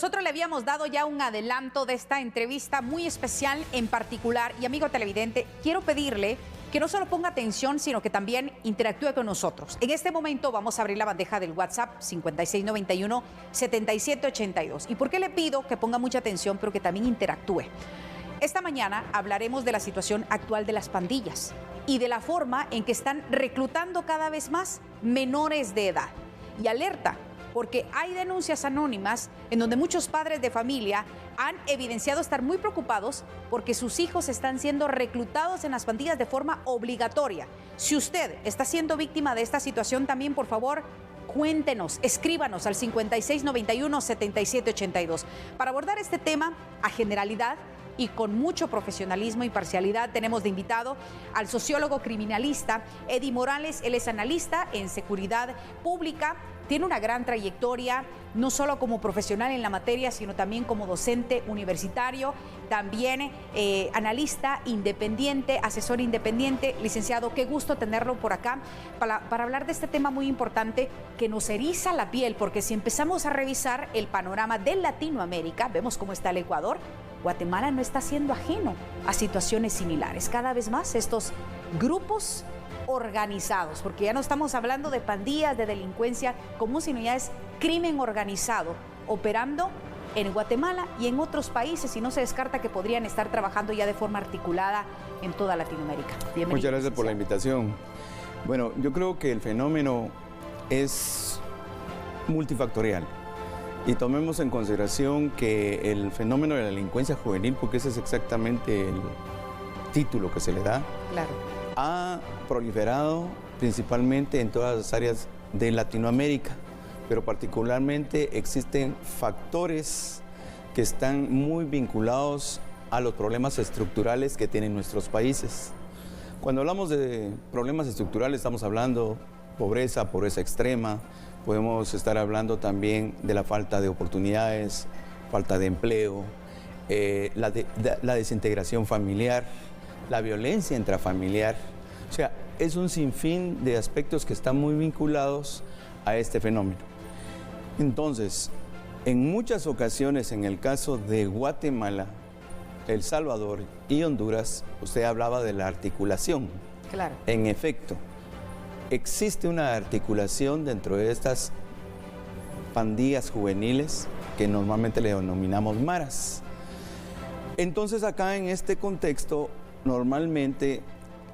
nosotros le habíamos dado ya un adelanto de esta entrevista muy especial en particular. Y amigo televidente, quiero pedirle que no solo ponga atención, sino que también interactúe con nosotros. En este momento vamos a abrir la bandeja del WhatsApp 5691-7782. ¿Y por qué le pido que ponga mucha atención, pero que también interactúe? Esta mañana hablaremos de la situación actual de las pandillas y de la forma en que están reclutando cada vez más menores de edad. Y alerta, porque hay denuncias anónimas en donde muchos padres de familia han evidenciado estar muy preocupados porque sus hijos están siendo reclutados en las pandillas de forma obligatoria. Si usted está siendo víctima de esta situación, también, por favor, cuéntenos, escríbanos al 5691-7782. Para abordar este tema a generalidad y con mucho profesionalismo y parcialidad, tenemos de invitado al sociólogo criminalista Eddie Morales. Él es analista en seguridad pública. Tiene una gran trayectoria, no solo como profesional en la materia, sino también como docente universitario, también analista independiente, asesor independiente. Licenciado, qué gusto tenerlo por acá para hablar de este tema muy importante que nos eriza la piel, porque si empezamos a revisar el panorama de Latinoamérica, vemos cómo está el Ecuador. Guatemala no está siendo ajeno a situaciones similares. Cada vez más estos grupos organizados, porque ya no estamos hablando de pandillas, de delincuencia común, sino ya es crimen organizado operando en Guatemala y en otros países, y no se descarta que podrían estar trabajando ya de forma articulada en toda Latinoamérica. Bienvenido. Muchas gracias por la invitación. Bueno, yo creo que el fenómeno es multifactorial y tomemos en consideración que el fenómeno de la delincuencia juvenil, porque ese es exactamente el título que se le da, claro, ha proliferado principalmente en todas las áreas de Latinoamérica, pero particularmente existen factores que están muy vinculados a los problemas estructurales que tienen nuestros países. Cuando hablamos de problemas estructurales estamos hablando pobreza, pobreza extrema, podemos estar hablando también de la falta de oportunidades, falta de empleo, la desintegración familiar, la violencia intrafamiliar. O sea, es un sinfín de aspectos que están muy vinculados a este fenómeno. Entonces, en muchas ocasiones, en el caso de Guatemala, El Salvador y Honduras, usted hablaba de la articulación. Claro. En efecto, existe una articulación dentro de estas pandillas juveniles que normalmente le denominamos maras. Entonces, acá en este contexto, normalmente,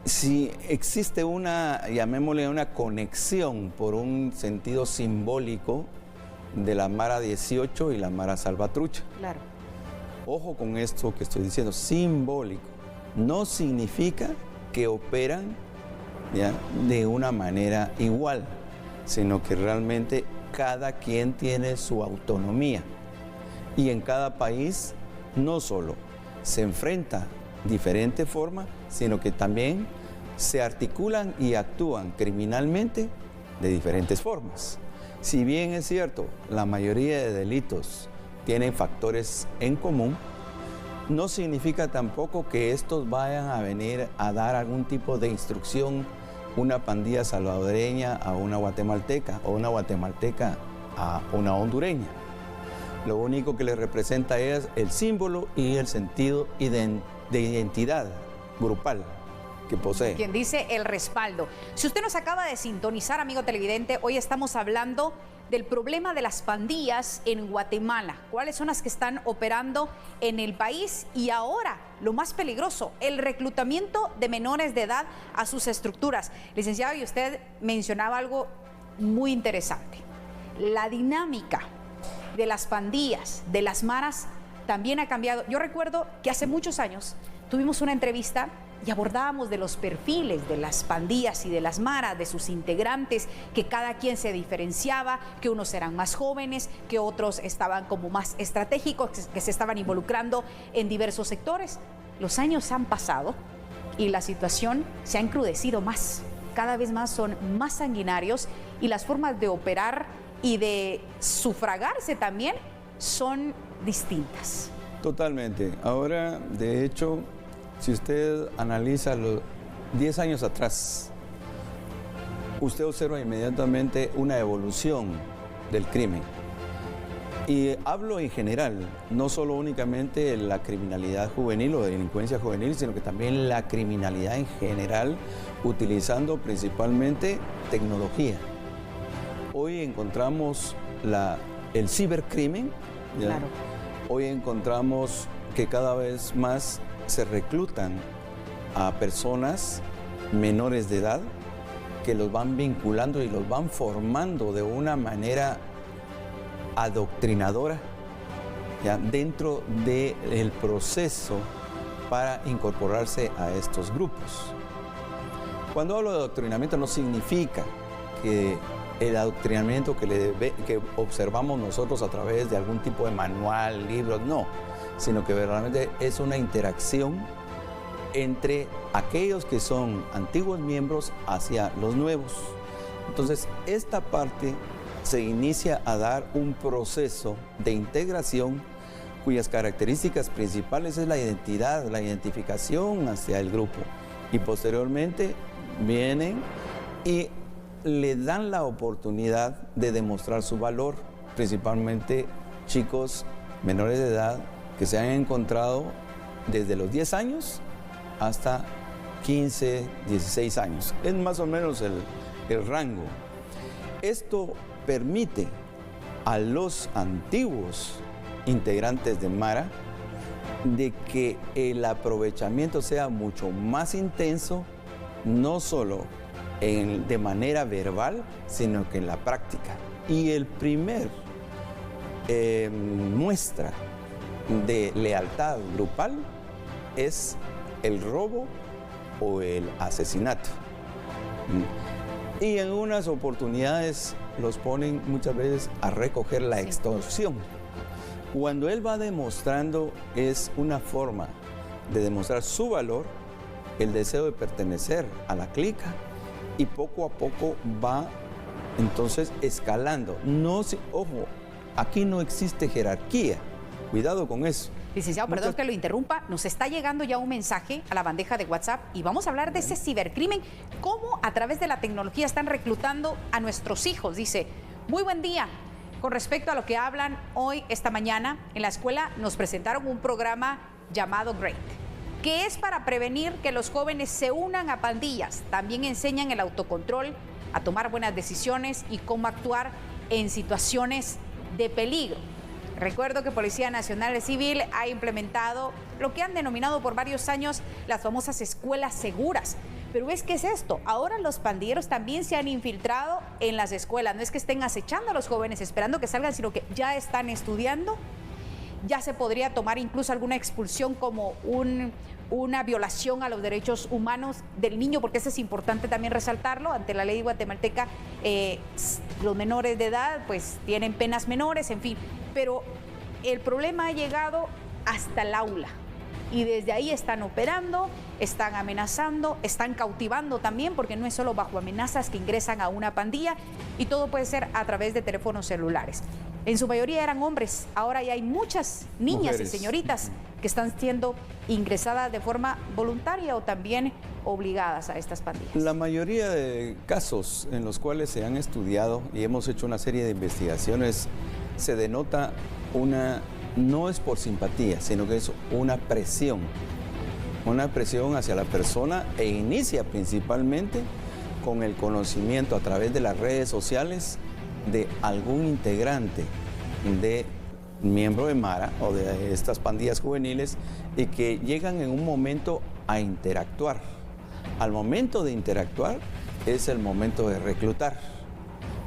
si existe una, llamémosle una conexión por un sentido simbólico de la Mara 18 y la Mara Salvatrucha. Claro. Ojo con esto que estoy diciendo, simbólico. No significa que operan, ¿ya?, de una manera igual, sino que realmente cada quien tiene su autonomía. Y en cada país no solo se enfrenta diferente forma, sino que también se articulan y actúan criminalmente de diferentes formas. Si bien es cierto, la mayoría de delitos tienen factores en común, no significa tampoco que estos vayan a venir a dar algún tipo de instrucción, una pandilla salvadoreña a una guatemalteca o una guatemalteca a una hondureña. Lo único que les representa es el símbolo y el sentido de identidad grupal que posee. Quien dice el respaldo. Si usted nos acaba de sintonizar, amigo televidente, hoy estamos hablando del problema de las pandillas en Guatemala. ¿Cuáles son las que están operando en el país? Y ahora, lo más peligroso, el reclutamiento de menores de edad a sus estructuras. Licenciado, y usted mencionaba algo muy interesante. La dinámica de las pandillas, de las maras, también ha cambiado. Yo recuerdo que hace muchos años tuvimos una entrevista y abordábamos de los perfiles de las pandillas y de las maras, de sus integrantes, que cada quien se diferenciaba, que unos eran más jóvenes, que otros estaban como más estratégicos, que se estaban involucrando en diversos sectores. Los años han pasado y la situación se ha encrudecido más. Cada vez más son más sanguinarios y las formas de operar y de sufragarse también son distintas. Totalmente. Ahora, de hecho, si usted analiza los 10 años atrás, usted observa inmediatamente una evolución del crimen. Y hablo en general, no solo únicamente la criminalidad juvenil o delincuencia juvenil, sino que también la criminalidad en general, utilizando principalmente tecnología. Hoy encontramos el cibercrimen, ¿ya? Claro. Hoy encontramos que cada vez más se reclutan a personas menores de edad que los van vinculando y los van formando de una manera adoctrinadora, ¿ya? Dentro del proceso para incorporarse a estos grupos. Cuando hablo de adoctrinamiento no significa que el adoctrinamiento que observamos nosotros a través de algún tipo de manual, libros, no, sino que verdaderamente es una interacción entre aquellos que son antiguos miembros hacia los nuevos. Entonces, esta parte se inicia a dar un proceso de integración cuyas características principales es la identidad, la identificación hacia el grupo. Y posteriormente vienen y le dan la oportunidad de demostrar su valor, principalmente chicos menores de edad que se han encontrado desde los 10 años hasta 15, 16 años. Es más o menos el rango. Esto permite a los antiguos integrantes de Mara de que el aprovechamiento sea mucho más intenso, no solo de manera verbal, sino que en la práctica. Y el primer muestra de lealtad grupal es el robo o el asesinato. Y en unas oportunidades los ponen muchas veces a recoger la extorsión. Cuando él va demostrando, es una forma de demostrar su valor, el deseo de pertenecer a la clica, y poco a poco va entonces escalando. Ojo, aquí no existe jerarquía, cuidado con eso. Licenciado, perdón que lo interrumpa, nos está llegando ya un mensaje a la bandeja de WhatsApp y vamos a hablar de ese cibercrimen, cómo a través de la tecnología están reclutando a nuestros hijos. Dice, muy buen día, con respecto a lo que hablan hoy, esta mañana, en la escuela nos presentaron un programa llamado Great, que es para prevenir que los jóvenes se unan a pandillas. También enseñan el autocontrol, a tomar buenas decisiones y cómo actuar en situaciones de peligro. Recuerdo que Policía Nacional Civil ha implementado lo que han denominado por varios años las famosas escuelas seguras. Pero ¿qué es esto? Ahora los pandilleros también se han infiltrado en las escuelas. No es que estén acechando a los jóvenes esperando que salgan, sino que ya están estudiando. Ya se podría tomar incluso alguna expulsión como una violación a los derechos humanos del niño, porque eso es importante también resaltarlo. Ante la ley guatemalteca, los menores de edad pues tienen penas menores, en fin. Pero el problema ha llegado hasta el aula. Y desde ahí están operando, están amenazando, están cautivando también, porque no es solo bajo amenazas que ingresan a una pandilla, y todo puede ser a través de teléfonos celulares. En su mayoría eran hombres, ahora ya hay muchas niñas mujeres y señoritas que están siendo ingresadas de forma voluntaria o también obligadas a estas pandillas. La mayoría de casos en los cuales se han estudiado y hemos hecho una serie de investigaciones, se denota no es por simpatía, sino que es una presión hacia la persona, e inicia principalmente con el conocimiento a través de las redes sociales de algún integrante de miembro de Mara o de estas pandillas juveniles, y que llegan en un momento a interactuar. Al momento de interactuar es el momento de reclutar.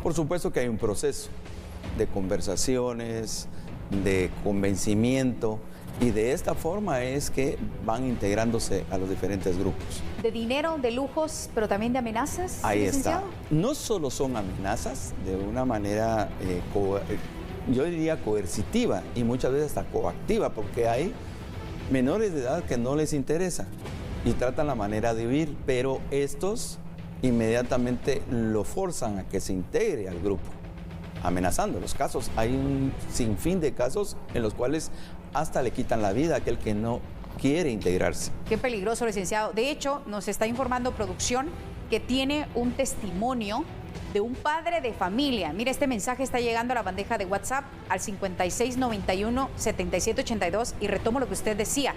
Por supuesto que hay un proceso de conversaciones, de convencimiento, y de esta forma es que van integrándose a los diferentes grupos. De dinero, de lujos, pero también de amenazas. Ahí licenciado. está. No solo son amenazas de una manera, yo diría coercitiva, y muchas veces hasta coactiva, porque hay menores de edad que no les interesa y tratan la manera de huir, pero estos inmediatamente lo forzan a que se integre al grupo, amenazando. Los casos, hay un sinfín de casos en los cuales hasta le quitan la vida a aquel que no quiere integrarse. Qué peligroso, licenciado. De hecho, nos está informando producción que tiene un testimonio de un padre de familia. Mire, este mensaje está llegando a la bandeja de WhatsApp al 5691-7782 y retomo lo que usted decía.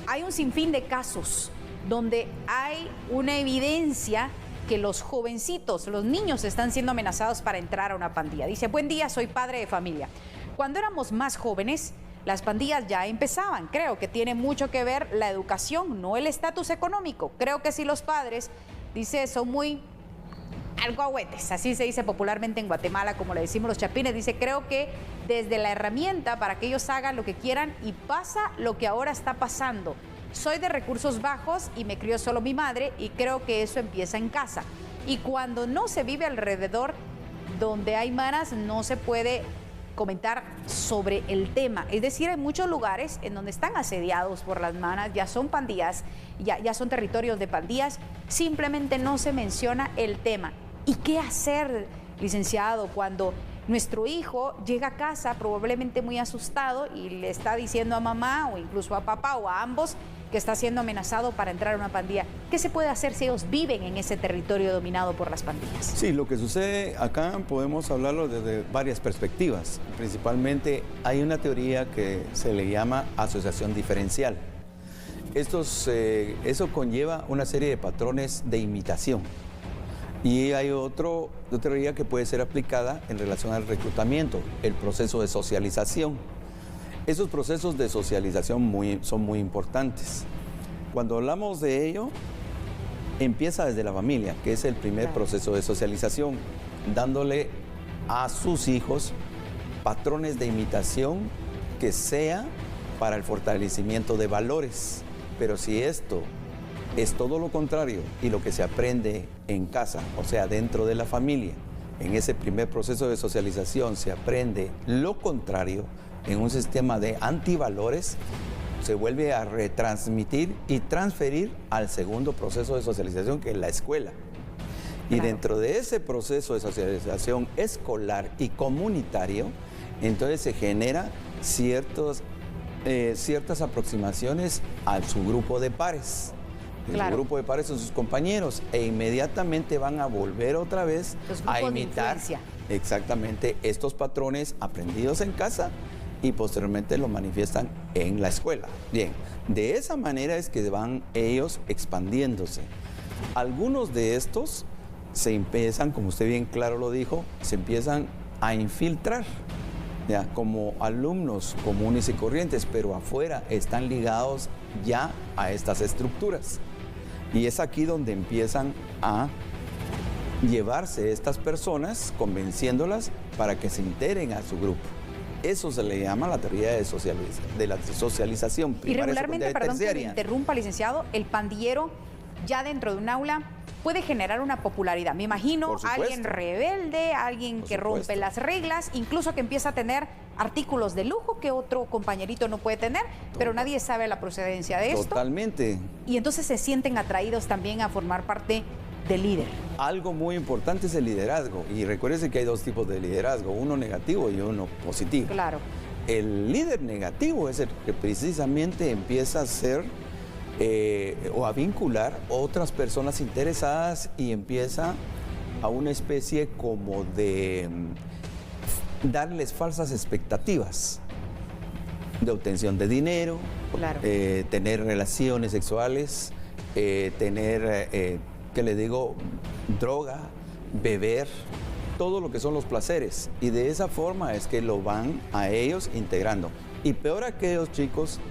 Hay un sinfín de casos donde hay una evidencia que los jovencitos, los niños están siendo amenazados para entrar a una pandilla. Dice, buen día, soy padre de familia. Cuando éramos más jóvenes, las pandillas ya empezaban. Creo que tiene mucho que ver la educación, no el estatus económico. Creo que si los padres, dice, son muy alcahuetes, así se dice popularmente en Guatemala, como le decimos los chapines, dice, creo que desde la herramienta para que ellos hagan lo que quieran y pasa lo que ahora está pasando. Soy de recursos bajos y me crió solo mi madre y creo que eso empieza en casa. Y cuando no se vive alrededor donde hay maras, no se puede comentar sobre el tema. Es decir, hay muchos lugares en donde están asediados por las maras, ya son pandillas, ya son territorios de pandillas, simplemente no se menciona el tema. ¿Y qué hacer, licenciado, cuando nuestro hijo llega a casa probablemente muy asustado y le está diciendo a mamá o incluso a papá o a ambos que está siendo amenazado para entrar a una pandilla? ¿Qué se puede hacer si ellos viven en ese territorio dominado por las pandillas? Sí, lo que sucede acá podemos hablarlo desde varias perspectivas. Principalmente hay una teoría que se le llama asociación diferencial. Eso conlleva una serie de patrones de imitación. Y hay otra teoría que puede ser aplicada en relación al reclutamiento, el proceso de socialización. Esos procesos de socialización son muy importantes. Cuando hablamos de ello, empieza desde la familia, que es el primer proceso de socialización, dándole a sus hijos patrones de imitación que sea para el fortalecimiento de valores. Pero si esto es todo lo contrario y lo que se aprende en casa, o sea, dentro de la familia, en ese primer proceso de socialización se aprende lo contrario, en un sistema de antivalores, se vuelve a retransmitir y transferir al segundo proceso de socialización, que es la escuela. Y dentro de ese proceso de socialización escolar y comunitario, entonces se genera ciertas aproximaciones a su grupo de pares. Su grupo de pares son sus compañeros e inmediatamente van a volver otra vez a imitar exactamente estos patrones aprendidos en casa y posteriormente lo manifiestan en la escuela. Bien, de esa manera es que van ellos expandiéndose. Algunos de estos se empiezan, como usted bien claro lo dijo, se empiezan a infiltrar, ya, como alumnos comunes y corrientes, pero afuera están ligados ya a estas estructuras. Y es aquí donde empiezan a llevarse estas personas, convenciéndolas para que se integren a su grupo. Eso se le llama la teoría de la socialización primaria, y regularmente, perdón que me terciaria. interrumpa, licenciado, el pandillero ya dentro de un aula puede generar una popularidad. Me imagino alguien rebelde, alguien que rompe las reglas, incluso que empieza a tener artículos de lujo que otro compañerito no puede tener, pero nadie sabe la procedencia de esto. Totalmente. Y entonces se sienten atraídos también a formar parte del líder. Algo muy importante es el liderazgo. Y recuérdense que hay dos tipos de liderazgo, uno negativo y uno positivo. Claro. El líder negativo es el que precisamente empieza a ser o a vincular otras personas interesadas y empieza a una especie como de darles falsas expectativas de obtención de dinero, tener relaciones sexuales, tener, ¿qué le digo?, droga, beber, todo lo que son los placeres. Y de esa forma es que lo van a ellos integrando. Y peor aquellos chicos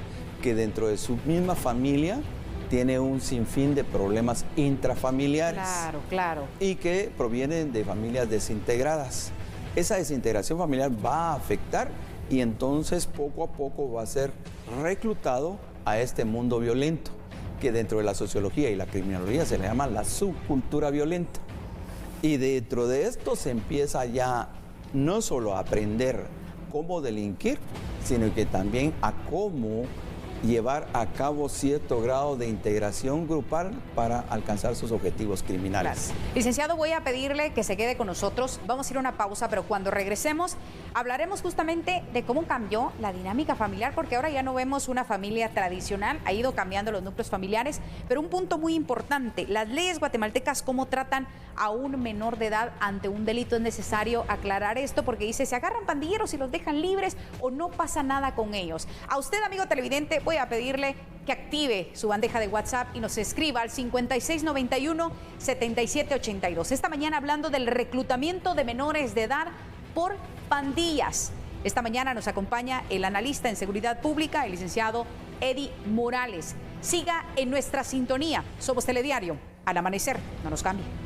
que dentro de su misma familia tiene un sinfín de problemas intrafamiliares. Claro, claro. Y que provienen de familias desintegradas. Esa desintegración familiar va a afectar y entonces poco a poco va a ser reclutado a este mundo violento, que dentro de la sociología y la criminología se le llama la subcultura violenta. Y dentro de esto se empieza ya no solo a aprender cómo delinquir, sino que también a cómo llevar a cabo cierto grado de integración grupal para alcanzar sus objetivos criminales. Claro. Licenciado, voy a pedirle que se quede con nosotros. Vamos a ir a una pausa, pero cuando regresemos hablaremos justamente de cómo cambió la dinámica familiar, porque ahora ya no vemos una familia tradicional, ha ido cambiando los núcleos familiares, pero un punto muy importante, las leyes guatemaltecas, cómo tratan a un menor de edad ante un delito. Es necesario aclarar esto porque dice, se agarran pandilleros y los dejan libres o no pasa nada con ellos. A usted, amigo televidente, voy a pedirle que active su bandeja de WhatsApp y nos escriba al 5691-7782. Esta mañana hablando del reclutamiento de menores de edad por pandillas. Esta mañana nos acompaña el analista en seguridad pública, el licenciado Eddie Morales. Siga en nuestra sintonía. Somos Telediario. Al amanecer, no nos cambie.